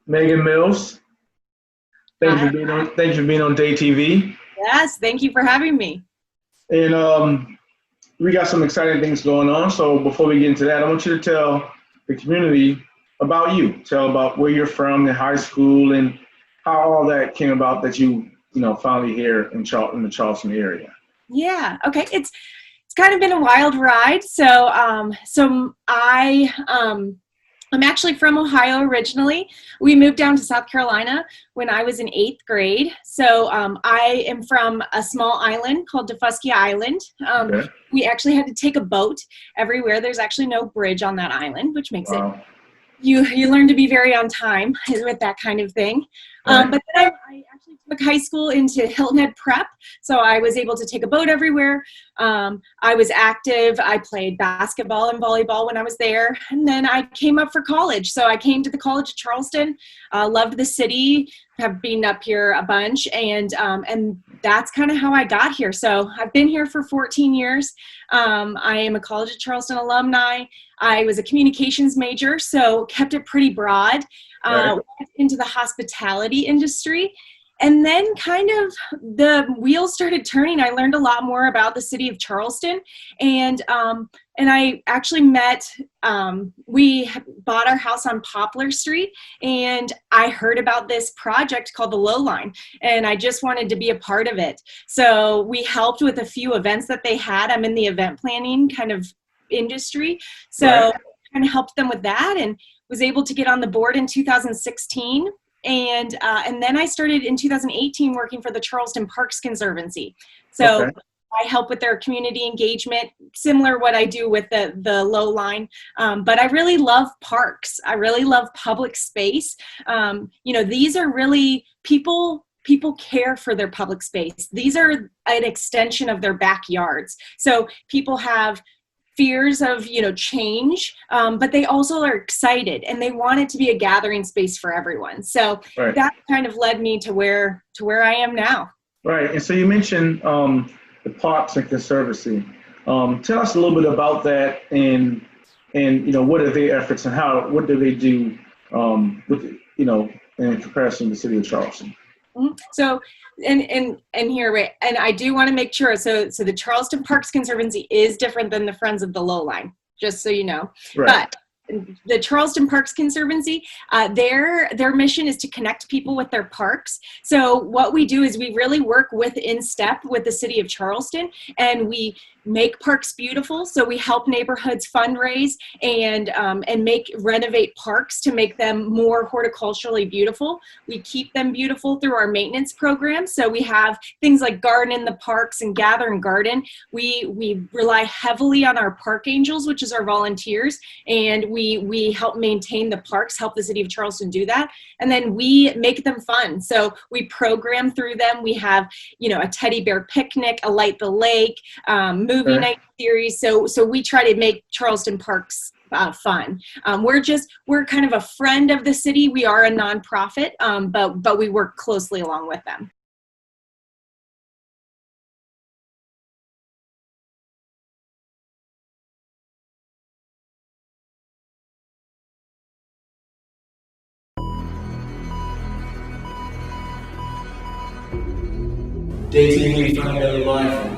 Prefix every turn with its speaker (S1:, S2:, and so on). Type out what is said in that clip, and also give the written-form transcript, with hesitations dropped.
S1: Megan Mills.
S2: Hi.
S1: Thanks for being on DAE TV.
S2: Yes, thank you for having me.
S1: And we got some exciting things going on. So before we get into that, I want you to tell the community about you. Tell about where you're from, the high school, and how all that came about that you finally here in the Charleston area.
S2: Yeah, okay. It's kind of been a wild ride. I'm actually from Ohio originally. We moved down to South Carolina when I was in 8th grade. I am from a small island called Defusky Island.
S1: Okay.
S2: We actually had to take a boat everywhere. There's actually no bridge on that island, which makes it
S1: Wow.
S2: you learn to be very on time with that kind of thing.
S1: Right.
S2: But then I actually took high school into Hilton Head Prep, so I was able to take a boat everywhere. I was active. I played basketball and volleyball when I was there, and then I came up for college. So I came to the College of Charleston, loved the city, have been up here a bunch, and that's kind of how I got here. So I've been here for 14 years. I am a College of Charleston alumni. I was a communications major, so kept it pretty broad.
S1: Right.
S2: Went into the hospitality industry, and then kind of the wheels started turning. I learned a lot more about the city of Charleston, and I actually met. We bought our house on Poplar Street, and I heard about this project called the Lowline, and I just wanted to be a part of it. So we helped with a few events that they had. I'm in the event planning kind of industry, so
S1: Right.
S2: kind of helped them with that, and was able to get on the board in 2016. And then I started in 2018 working for the Charleston Parks Conservancy. So
S1: Okay.
S2: I help with their community engagement, similar what I do with the low line. But I really love parks. I really love public space. These are really people care for their public space. These are an extension of their backyards. So people have fears of change, but they also are excited and they want it to be a gathering space for everyone. So
S1: Right.
S2: that kind of led me to where I am now.
S1: Right. And so you mentioned the Parks and Conservancy. Tell us a little bit about that and what are their efforts and what do they do in comparison to the city of Charleston.
S2: So, and here, wait, and I do want to make sure. So the Charleston Parks Conservancy is different than the Friends of the Lowline, just so you know.
S1: Right.
S2: But the Charleston Parks Conservancy, their mission is to connect people with their parks. So what we do is we really work in step with the city of Charleston, and we make parks beautiful. So we help neighborhoods fundraise and renovate parks to make them more horticulturally beautiful. We keep them beautiful through our maintenance program. So we have things like Garden in the Parks and Gather and Garden. We rely heavily on our park angels, which is our volunteers, and we help maintain the parks, help the city of Charleston do that, and then we make them fun. So we program through them. We have a teddy bear picnic, a light the lake, movie
S1: Right.
S2: night series. So we try to make Charleston parks fun. We're kind of a friend of the city. We are a nonprofit, but we work closely along with them.
S3: DAE TV, find out live.